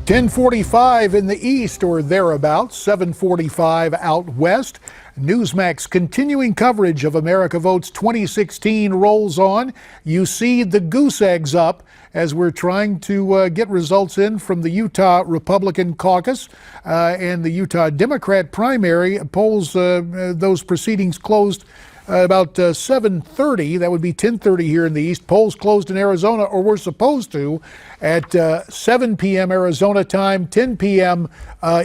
10:45 in the east or thereabouts, 7:45 out west. Newsmax continuing coverage of America Votes 2016 rolls on. You see the goose eggs up as we're trying to get results in from the Utah Republican caucus and the Utah Democrat primary. Polls, those proceedings closed about 7:30. That would be 10:30 here in the east. Polls closed in Arizona, or were supposed to, at 7 p.m. Arizona time, 10 p.m.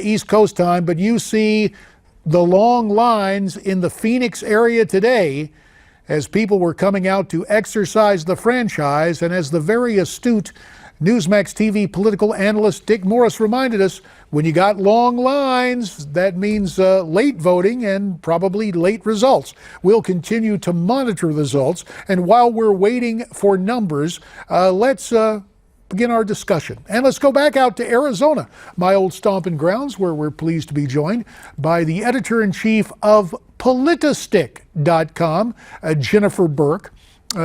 East Coast time. But you see the long lines in the Phoenix area today as people were coming out to exercise the franchise. And as the very astute Newsmax TV political analyst Dick Morris reminded us, when you got long lines, that means late voting and probably late results. We'll continue to monitor the results. And while we're waiting for numbers, let's begin our discussion. And let's go back out to Arizona, my old stomping grounds, where we're pleased to be joined by the editor-in-chief of Politistick.com, Jennifer Burke.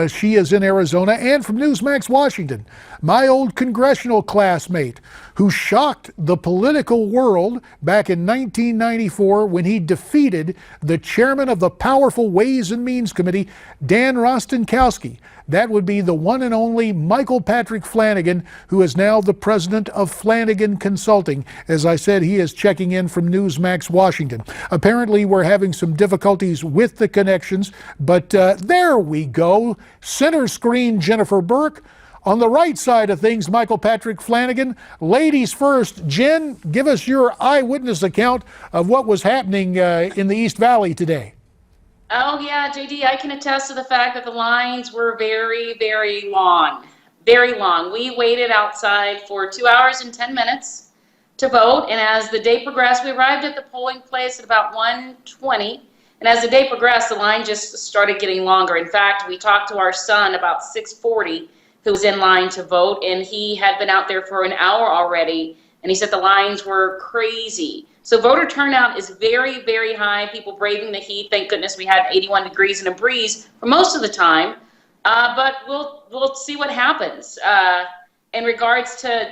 She is in Arizona, and from Newsmax Washington, my old congressional classmate who shocked the political world back in 1994 when he defeated the chairman of the powerful Ways and Means Committee, Dan Rostenkowski. That would be the one and only Michael Patrick Flanagan, who is now the president of Flanagan Consulting. As I said, he is checking in from Newsmax Washington. Apparently, we're having some difficulties with the connections, but there we go. Center screen, Jennifer Burke. On the right side of things, Michael Patrick Flanagan. Ladies first. Jen, give us your eyewitness account of what was happening in the East Valley today. Oh, yeah, JD, I can attest to the fact that the lines were very, very long. Very long. We waited outside for 2 hours and 10 minutes to vote, and as the day progressed, we arrived at the polling place at about 1:20, and as the day progressed, the line just started getting longer. In fact, we talked to our son about 6:40, who was in line to vote, and he had been out there for an hour already, and he said the lines were crazy. So voter turnout is very, very high. People braving the heat. Thank goodness we had 81 degrees and a breeze for most of the time. But we'll see what happens in regards to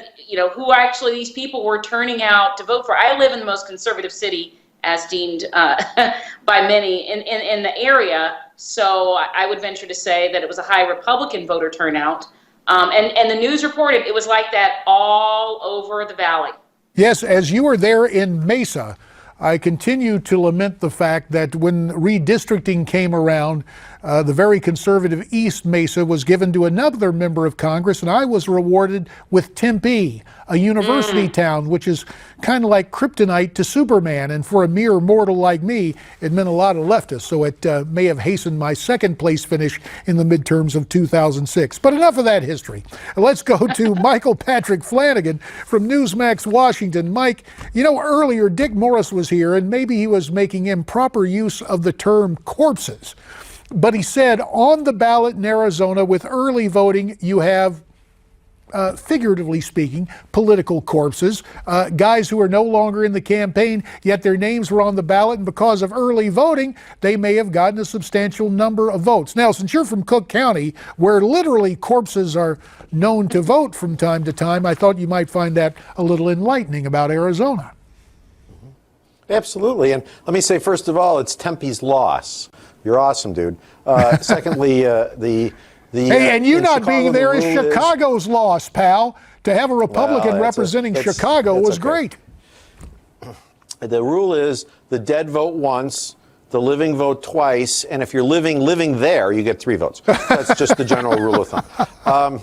who actually these people were turning out to vote for. I live in the most conservative city, as deemed by many in the area. So I would venture to say that it was a high Republican voter turnout. And the news reported it was like that all over the valley. Yes, as you were there in Mesa, I continue to lament the fact that when redistricting came around, the very conservative East Mesa was given to another member of Congress, and I was rewarded with Tempe, a university town, which is kind of like kryptonite to Superman. And for a mere mortal like me, it meant a lot to leftists. So it may have hastened my second place finish in the midterms of 2006. But enough of that history. Let's go to Michael Patrick Flanagan from Newsmax Washington. Mike, earlier Dick Morris was here, and maybe he was making improper use of the term corpses. But he said on the ballot in Arizona with early voting, you have, figuratively speaking, political corpses, guys who are no longer in the campaign, yet their names were on the ballot, and because of early voting, they may have gotten a substantial number of votes. Now, since you're from Cook County, where literally corpses are known to vote from time to time, I thought you might find that a little enlightening about Arizona. Absolutely. And let me say, first of all, it's Tempe's loss. You're awesome, dude. Secondly, Hey, and you not being there is Chicago's loss, pal. To have a Republican representing Chicago was great. The rule is the dead vote once, the living vote twice, and if you're living there, you get 3 votes. That's just the general rule of thumb.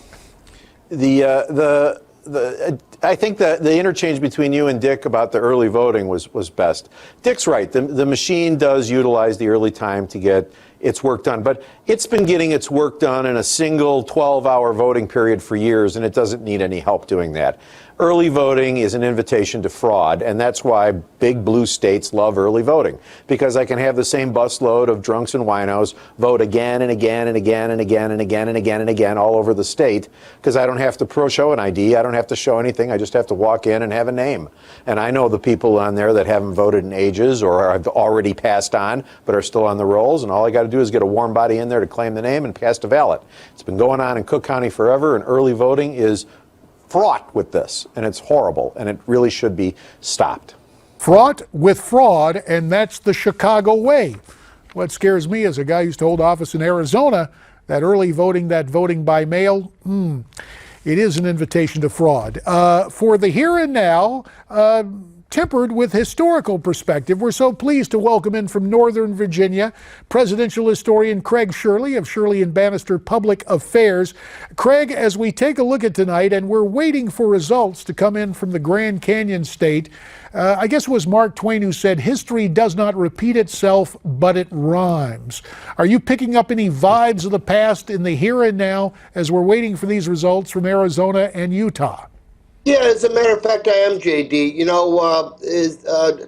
I think that the interchange between you and Dick about the early voting was best. Dick's right. The machine does utilize the early time to get its work done, but it's been getting its work done in a single 12-hour voting period for years, and it doesn't need any help doing that. Early voting is an invitation to fraud, and that's why big blue states love early voting, because I can have the same busload of drunks and winos vote again and again and again and again and again and again and again all over the state, because I don't have to show an ID, I don't have to show anything, I just have to walk in and have a name. And I know the people on there that haven't voted in ages or have already passed on but are still on the rolls, and all I got to do is get a warm body in there to claim the name and cast a ballot. It's been going on in Cook County forever, and early voting is fraught with this, and it's horrible, and it really should be stopped. Fraught with fraud, and that's the Chicago way. What scares me as a guy who used to hold office in Arizona, that early voting, that voting by mail, it is an invitation to fraud. For the here and now, tempered with historical perspective, we're so pleased to welcome in from Northern Virginia, presidential historian Craig Shirley of Shirley and Bannister Public Affairs. Craig, as we take a look at tonight, and we're waiting for results to come in from the Grand Canyon State, I guess it was Mark Twain who said, history does not repeat itself, but it rhymes. Are you picking up any vibes of the past in the here and now as we're waiting for these results from Arizona and Utah? Yeah, as a matter of fact, I am, JD. You know,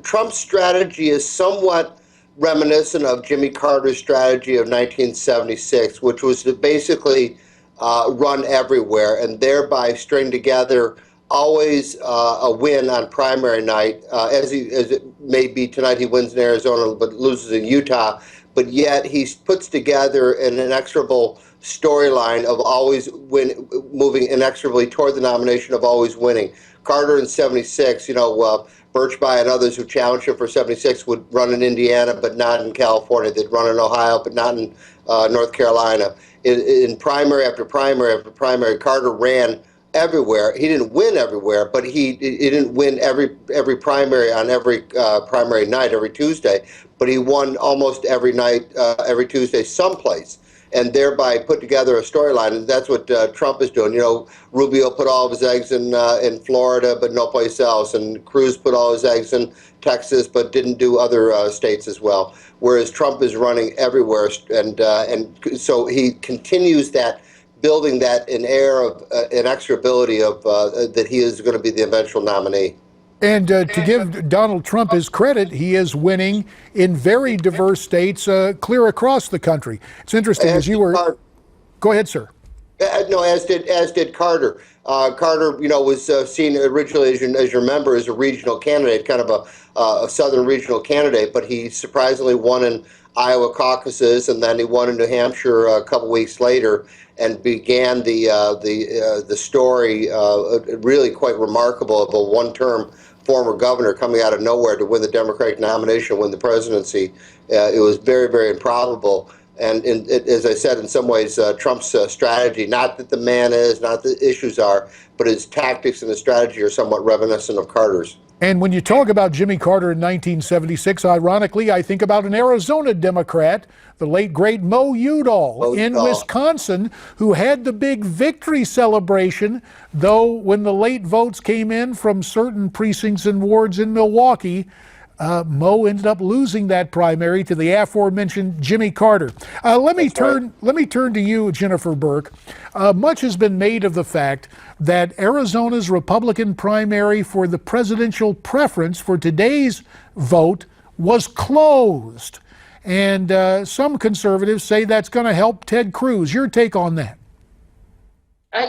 Trump's strategy is somewhat reminiscent of Jimmy Carter's strategy of 1976, which was to basically run everywhere and thereby string together always a win on primary night. As it may be tonight, he wins in Arizona but loses in Utah. But yet he puts together an inexorable storyline of always moving inexorably toward the nomination of always winning. Carter in 76, you know, Birchby and others who challenged him for 76 would run in Indiana but not in California. They'd run in Ohio but not in North Carolina. In primary after primary after primary, Carter ran everywhere. He didn't win everywhere, but he didn't win every primary on every primary night, every Tuesday, but he won almost every night, every Tuesday someplace, and thereby put together a storyline. And that's what Trump is doing. You know, Rubio put all of his eggs in Florida, but no place else, and Cruz put all his eggs in Texas, but didn't do other states as well. Whereas Trump is running everywhere, and so he continues that, building that an air of inexorability of that he is going to be the eventual nominee. And to give Donald Trump his credit, he is winning in very diverse states clear across the country. It's interesting, as you were... Go ahead, sir. No, as did Carter. Carter, you know, was seen originally, as you remember, as a regional candidate, kind of a southern regional candidate, but he surprisingly won in Iowa caucuses, and then he won in New Hampshire a couple weeks later, and began the story really quite remarkable of a one-term former governor coming out of nowhere to win the Democratic nomination, win the presidency. It was very, very improbable. And as I said, in some ways, Trump's strategy, not that the man is, not the issues are, but his tactics and his strategy are somewhat reminiscent of Carter's. And when you talk about Jimmy Carter in 1976, ironically, I think about an Arizona Democrat, the late, great Mo Udall in Wisconsin, who had the big victory celebration, though when the late votes came in from certain precincts and wards in Milwaukee, Mo ended up losing that primary to the aforementioned Jimmy Carter. Let me turn to you, Jennifer Burke. Much has been made of the fact that Arizona's Republican primary for the presidential preference for today's vote was closed. And some conservatives say that's going to help Ted Cruz. Your take on that?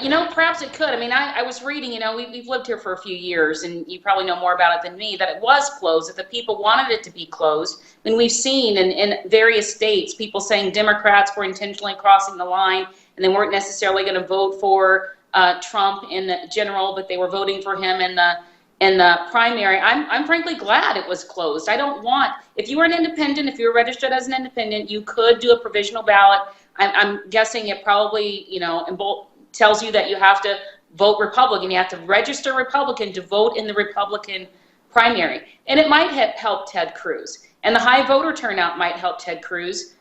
You know, perhaps it could. I mean, I was reading, you know, we've lived here for a few years, and you probably know more about it than me, that it was closed, that the people wanted it to be closed. I mean, we've seen in various states people saying Democrats were intentionally crossing the line, and they weren't necessarily going to vote for Trump in the general, but they were voting for him in the primary. I'm frankly glad it was closed. I don't want, if you were an independent, if you were registered as an independent, you could do a provisional ballot. I'm guessing it probably, you know, tells you that you have to vote Republican. You have to register Republican to vote in the Republican primary. And it might help Ted Cruz. And the high voter turnout might help Ted Cruz.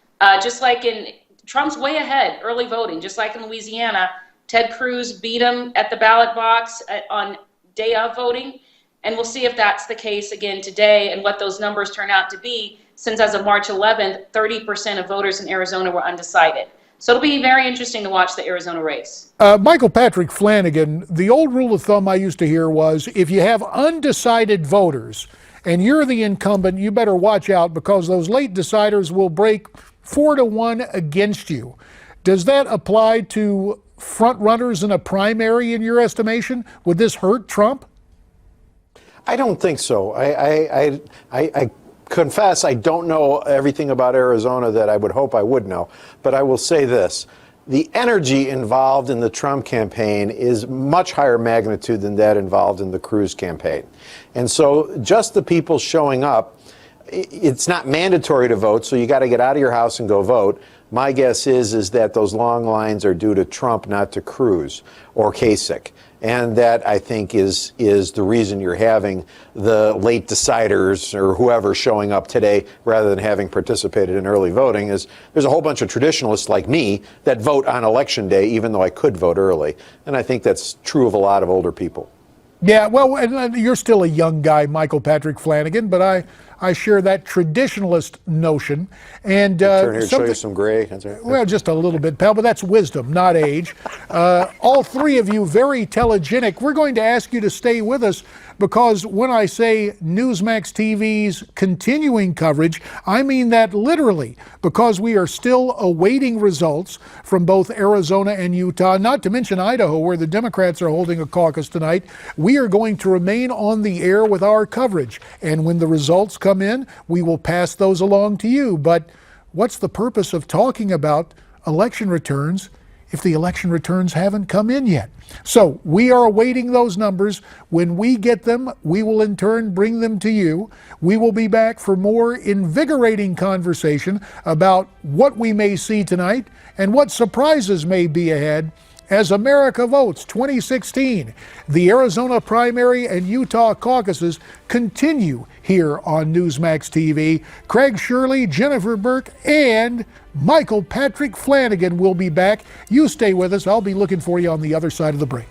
Just like in Trump's way ahead, early voting, just like in Louisiana, Ted Cruz beat him at the ballot box on day of voting. And we'll see if that's the case again today and what those numbers turn out to be, since as of March 11th, 30% of voters in Arizona were undecided. So it'll be very interesting to watch the Arizona race. Michael Patrick Flanagan, the old rule of thumb I used to hear was, if you have undecided voters and you're the incumbent, you better watch out because those late deciders will break 4-1 against you. Does that apply to front runners in a primary in your estimation? Would this hurt Trump? I don't think so. I confess I don't know everything about Arizona that I would hope I would know, but I will say this. the energy involved in the Trump campaign is much higher magnitude than that involved in the Cruz campaign. And so just the people showing up, it's not mandatory to vote, so you got to get out of your house and go vote. My guess is that those long lines are due to Trump, not to Cruz or Kasich. And that, I think, is the reason you're having the late deciders or whoever showing up today rather than having participated in early voting. Is there's a whole bunch of traditionalists like me that vote on election day, even though I could vote early. And I think that's true of a lot of older people. Yeah, well, and you're still a young guy, Michael Patrick Flanagan, but I share that traditionalist notion. And Turn here and show you some gray. That's right. Well, just a little bit, pal, but that's wisdom, not age. All three of you very telegenic. We're going to ask you to stay with us because when I say Newsmax TV's continuing coverage, I mean that literally, because we are still awaiting results from both Arizona and Utah, not to mention Idaho, where the Democrats are holding a caucus tonight. We are going to remain on the air with our coverage, and when the results come in, we will pass those along to you. But what's the purpose of talking about election returns if the election returns haven't come in yet? So we are awaiting those numbers. When we get them, we will in turn bring them to you. We will be back for more invigorating conversation about what we may see tonight and what surprises may be ahead as America Votes 2016. The Arizona primary and Utah caucuses continue here on Newsmax TV. Craig Shirley, Jennifer Burke, and Michael Patrick Flanagan will be back. You stay with us. I'll be looking for you on the other side of the break.